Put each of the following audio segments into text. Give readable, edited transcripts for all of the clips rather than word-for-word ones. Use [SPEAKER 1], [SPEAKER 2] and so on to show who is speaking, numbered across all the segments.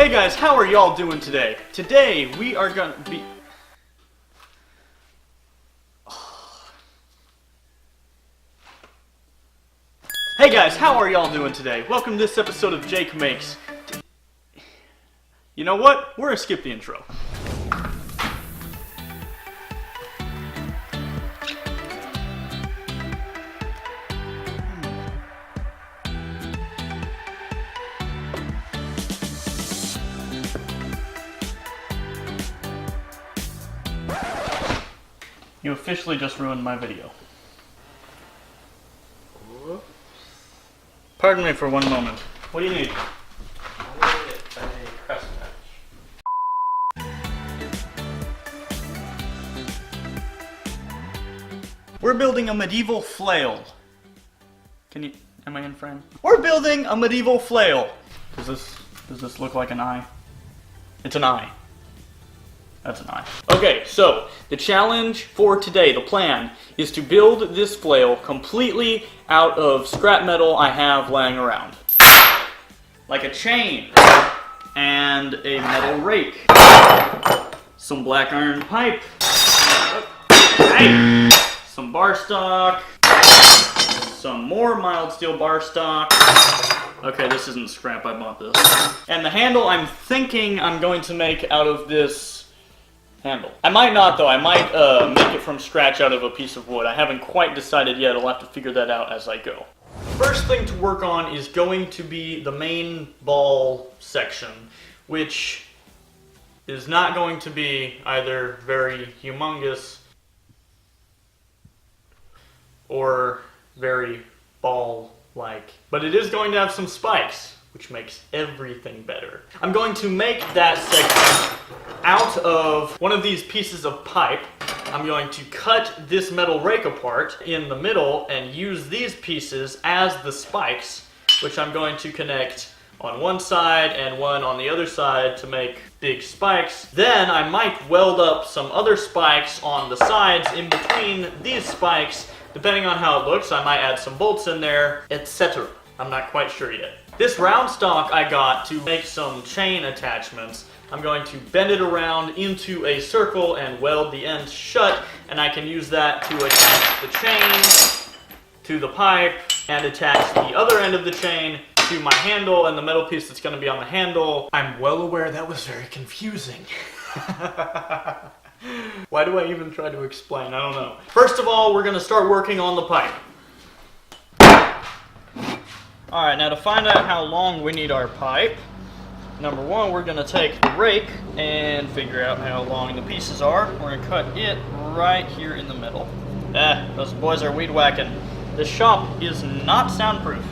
[SPEAKER 1] Hey guys, how are y'all doing today? Today we are gonna be... Hey guys, how are y'all doing today? Welcome to this episode of Jake Makes. You know what? We're gonna skip the intro. You officially just ruined my video.
[SPEAKER 2] Whoops.
[SPEAKER 1] Pardon me for one moment. What do you need?
[SPEAKER 2] I need a crest match.
[SPEAKER 1] We're building a medieval flail. Am I in frame? We're building a medieval flail. Does this look like an eye? It's an eye. That's an eye. Okay, so the challenge for today, the plan, is to build this flail completely out of scrap metal I have laying around. Like a chain, and a metal rake, some black iron pipe, some bar stock, some more mild steel bar stock. Okay, this isn't scrap, I bought this. And the handle I'm thinking I'm going to make out of this handle. I might not though, I might make it from scratch out of a piece of wood. I haven't quite decided yet, I'll have to figure that out as I go. First thing to work on is going to be the main ball section, which is not going to be either very humongous or very ball-like, but it is going to have some spikes, which makes everything better. I'm going to make that section out of one of these pieces of pipe. I'm going to cut this metal rake apart in the middle and use these pieces as the spikes, which I'm going to connect on one side and one on the other side to make big spikes. Then I might weld up some other spikes on the sides in between these spikes. Depending on how it looks, I might add some bolts in there, etc. I'm not quite sure yet. This round stock I got to make some chain attachments. I'm going to bend it around into a circle and weld the ends shut, and I can use that to attach the chain to the pipe and attach the other end of the chain to my handle and the metal piece that's going to be on the handle. I'm well aware that was very confusing. Why do I even try to explain? I don't know. First of all, we're going to start working on the pipe. Alright, now to find out how long we need our pipe, number one, we're going to take the rake and figure out how long the pieces are. We're going to cut it right here in the middle. Those boys are weed whacking. This shop is not soundproof.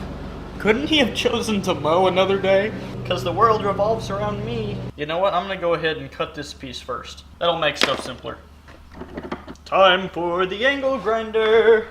[SPEAKER 1] Couldn't he have chosen to mow another day? Because the world revolves around me. You know what? I'm going to go ahead and cut this piece first. That'll make stuff simpler. Time for the angle grinder.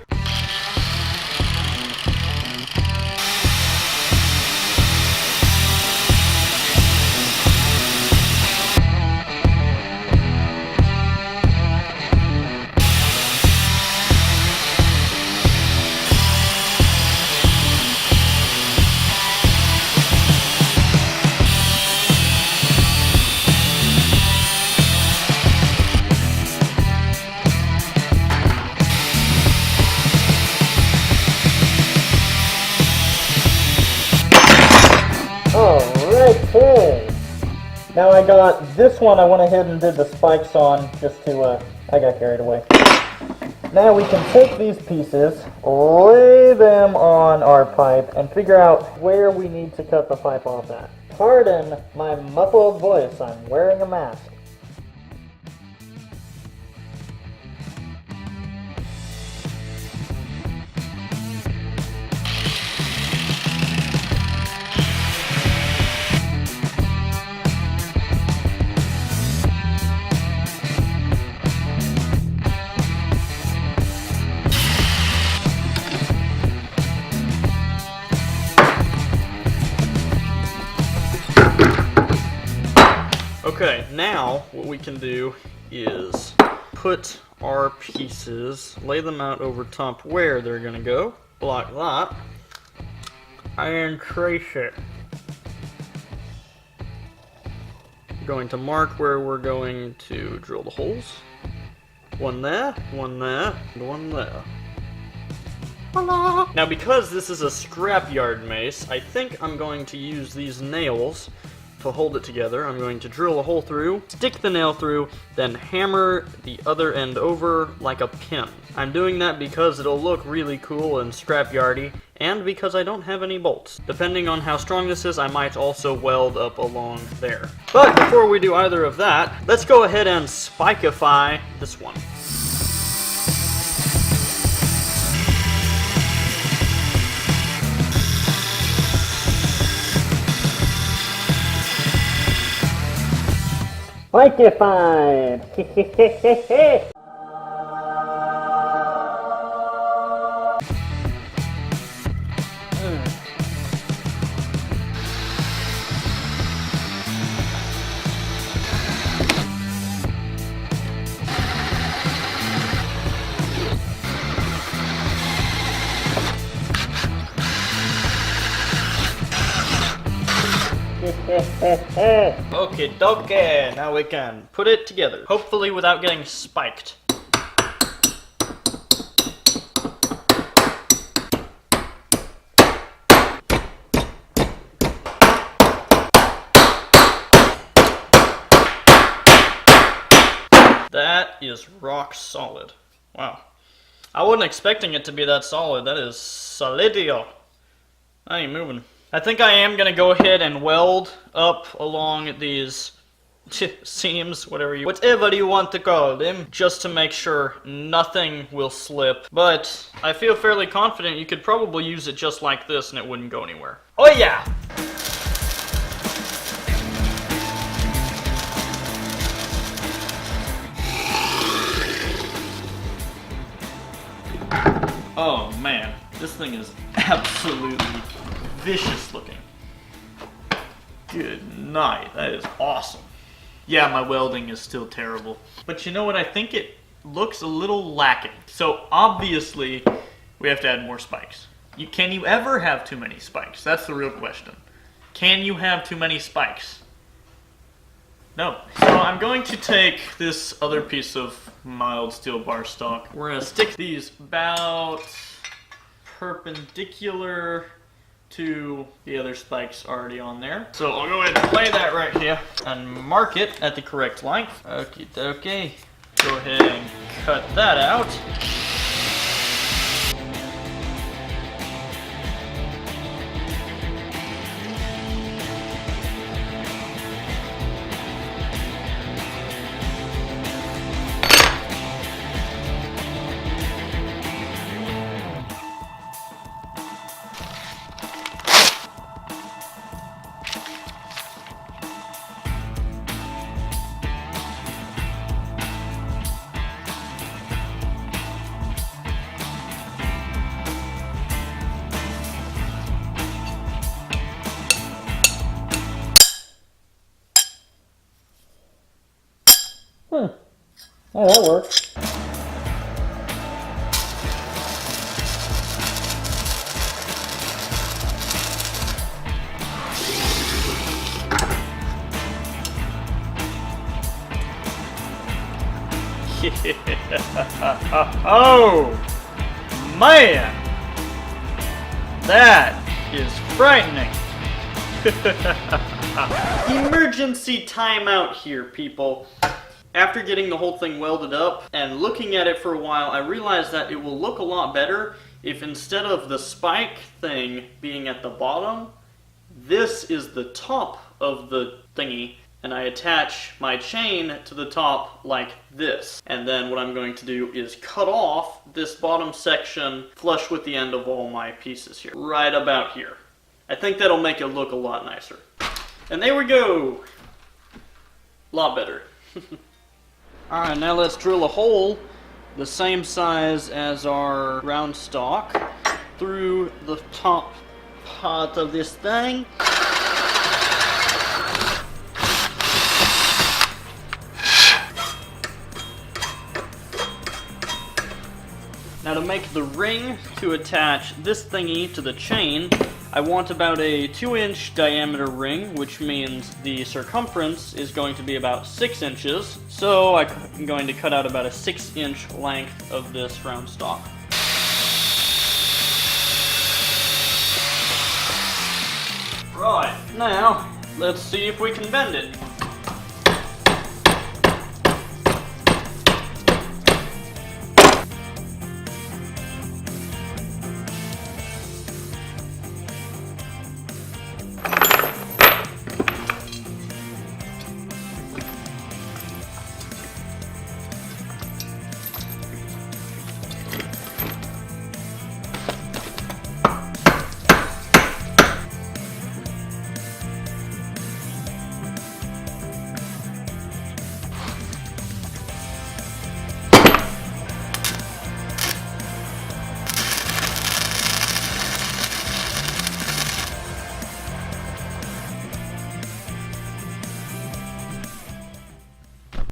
[SPEAKER 1] Okay, now I got this one I went ahead and did the spikes on just to, I got carried away. Now we can take these pieces, lay them on our pipe, and figure out where we need to cut the pipe off at. Pardon my muffled voice, I'm wearing a mask. Okay, now what we can do is put our pieces, lay them out over top where they're gonna go, block that, and trace it. going to mark where we're going to drill the holes. One there, and one there. Now because this is a scrapyard mace, I think I'm going to use these nails to hold it together. I'm going to drill a hole through, stick the nail through, then hammer the other end over like a pin. I'm doing that because it'll look really cool and scrapyardy, and because I don't have any bolts. Depending on how strong this is, I might also weld up along there. But before we do either of that, let's go ahead and spikeify this one.
[SPEAKER 3] Spikeify!
[SPEAKER 1] Okie dokie, now we can put it together. Hopefully without getting spiked. That is rock solid. Wow. I wasn't expecting it to be that solid. That is solidio. I ain't moving. I think I am gonna go ahead and weld up along these seams, whatever you want to call them, just to make sure nothing will slip. But I feel fairly confident you could probably use it just like this and it wouldn't go anywhere. Oh yeah! Oh man, this thing is absolutely vicious looking. Good night, that is awesome. Yeah, my welding is still terrible. But you know what, I think it looks a little lacking. So obviously, we have to add more spikes. Can you ever have too many spikes? That's the real question. Can you have too many spikes? No. So I'm going to take this other piece of mild steel bar stock. We're gonna stick these about perpendicular to the other spikes already on there. So I'll go ahead and lay that right here and mark it at the correct length. Okie dokie. Go ahead and cut that out.
[SPEAKER 3] Oh, that works.
[SPEAKER 1] Oh man, that is frightening. Emergency timeout here, people. After getting the whole thing welded up and looking at it for a while, I realized that it will look a lot better if instead of the spike thing being at the bottom, this is the top of the thingy, and I attach my chain to the top like this. And then what I'm going to do is cut off this bottom section flush with the end of all my pieces here, right about here. I think that'll make it look a lot nicer. And there we go! A lot better. Alright, now let's drill a hole the same size as our round stock through the top part of this thing. Now to make the ring to attach this thingy to the chain, I want about a 2-inch diameter ring, which means the circumference is going to be about 6 inches. So I'm going to cut out about a 6-inch length of this round stock. Right, now let's see if we can bend it.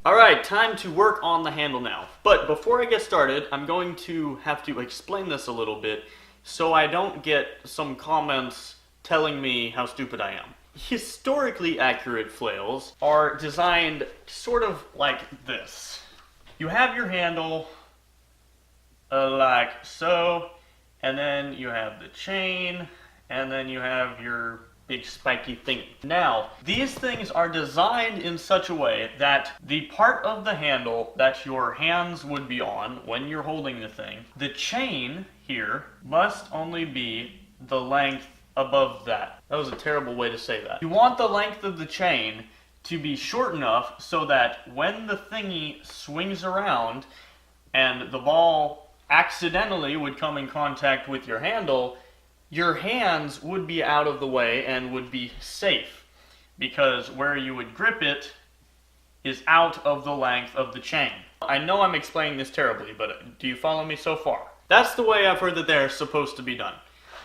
[SPEAKER 1] Alright, time to work on the handle now. But before I get started, I'm going to have to explain this a little bit so I don't get some comments telling me how stupid I am. Historically accurate flails are designed sort of like this. You have your handle like so, and then you have the chain, and then you have your big spiky thing. Now, these things are designed in such a way that the part of the handle that your hands would be on when you're holding the thing, the chain here must only be the length above that. That was a terrible way to say that. You want the length of the chain to be short enough so that when the thingy swings around and the ball accidentally would come in contact with your handle, your hands would be out of the way and would be safe, because where you would grip it is out of the length of the chain. I know I'm explaining this terribly, but do you follow me so far? That's the way I've heard that they're supposed to be done.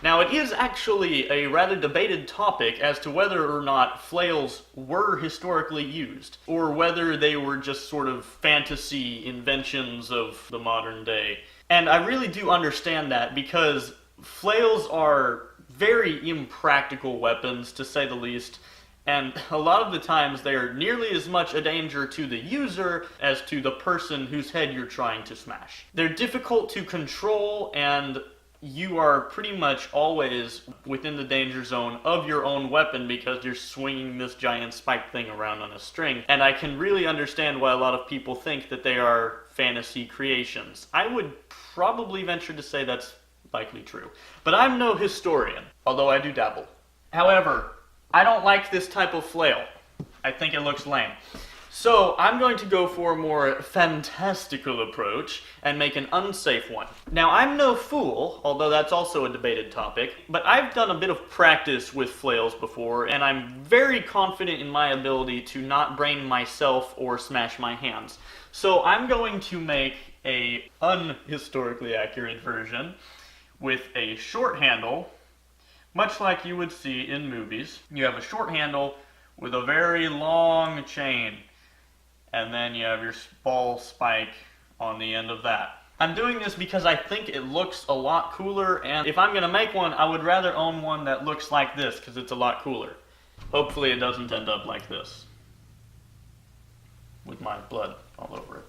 [SPEAKER 1] Now, it is actually a rather debated topic as to whether or not flails were historically used, or whether they were just sort of fantasy inventions of the modern day. And I really do understand that, because flails are very impractical weapons, to say the least, and a lot of the times they are nearly as much a danger to the user as to the person whose head you're trying to smash. They're difficult to control, and you are pretty much always within the danger zone of your own weapon because you're swinging this giant spike thing around on a string. And I can really understand why a lot of people think that they are fantasy creations. I would probably venture to say that's likely true. But I'm no historian, although I do dabble. However, I don't like this type of flail. I think it looks lame. So I'm going to go for a more fantastical approach and make an unsafe one. Now, I'm no fool, although that's also a debated topic, but I've done a bit of practice with flails before, and I'm very confident in my ability to not brain myself or smash my hands. So I'm going to make a unhistorically accurate version with a short handle, much like you would see in movies. You have a short handle with a very long chain, and then you have your ball spike on the end of that. I'm doing this because I think it looks a lot cooler, and if I'm going to make one, I would rather own one that looks like this, because it's a lot cooler. Hopefully it doesn't end up like this, with my blood all over it.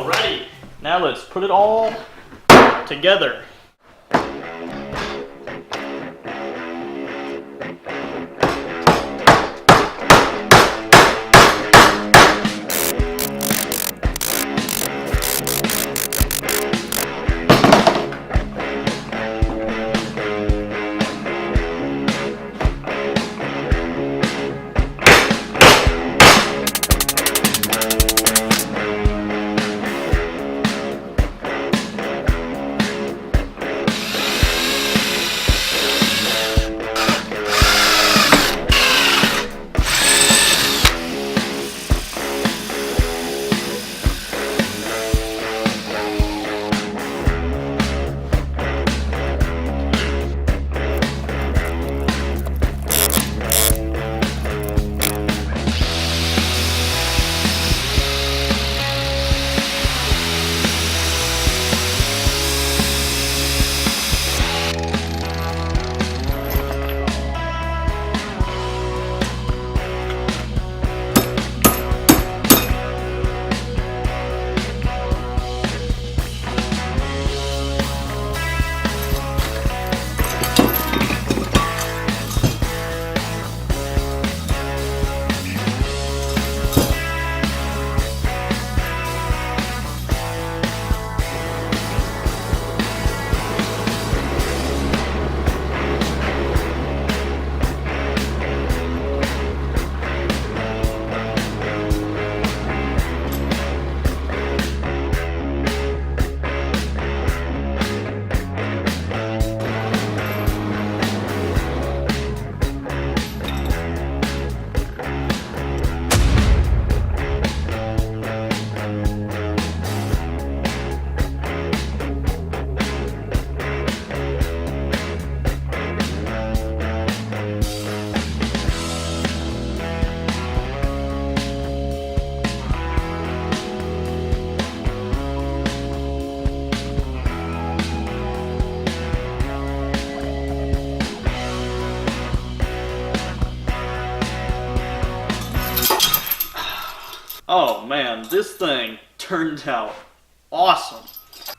[SPEAKER 1] Alrighty, now let's put it all together. Oh man, this thing turned out awesome.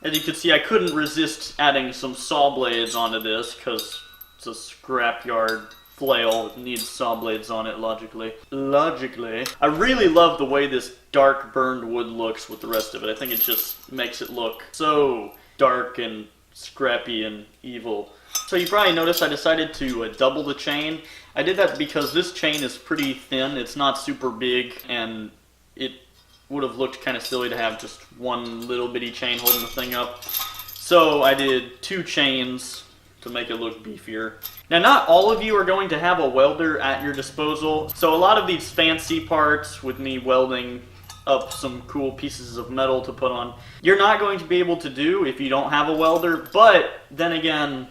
[SPEAKER 1] As you can see, I couldn't resist adding some saw blades onto this because it's a scrapyard flail. It needs saw blades on it, logically. I really love the way this dark burned wood looks with the rest of it. I think it just makes it look so dark and scrappy and evil. So you probably noticed I decided to double the chain. I did that because this chain is pretty thin. It's not super big, and it would have looked kind of silly to have just one little bitty chain holding the thing up. So I did 2 chains to make it look beefier. Now, not all of you are going to have a welder at your disposal, so a lot of these fancy parts with me welding up some cool pieces of metal to put on, you're not going to be able to do if you don't have a welder, but then again,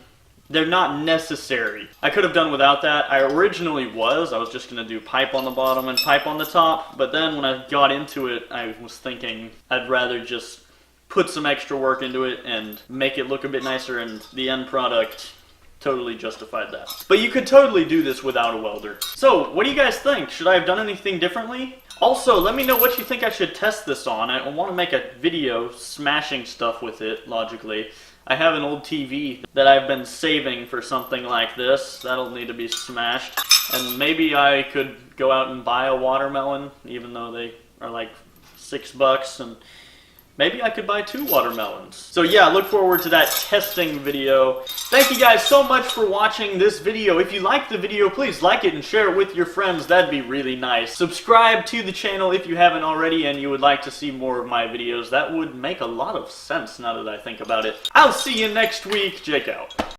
[SPEAKER 1] they're not necessary. I could have done without that. I originally was just going to do pipe on the bottom and pipe on the top, but then when I got into it, I was thinking I'd rather just put some extra work into it and make it look a bit nicer, and the end product totally justified that. But you could totally do this without a welder. So, what do you guys think? Should I have done anything differently? Also, let me know what you think I should test this on. I want to make a video smashing stuff with it, logically. I have an old TV that I've been saving for something like this. That'll need to be smashed. And maybe I could go out and buy a watermelon, even though they are like $6, and maybe I could buy 2 watermelons. So yeah, look forward to that testing video. Thank you guys so much for watching this video. If you liked the video, please like it and share it with your friends. That'd be really nice. Subscribe to the channel if you haven't already and you would like to see more of my videos. That would make a lot of sense now that I think about it. I'll see you next week. Jake out.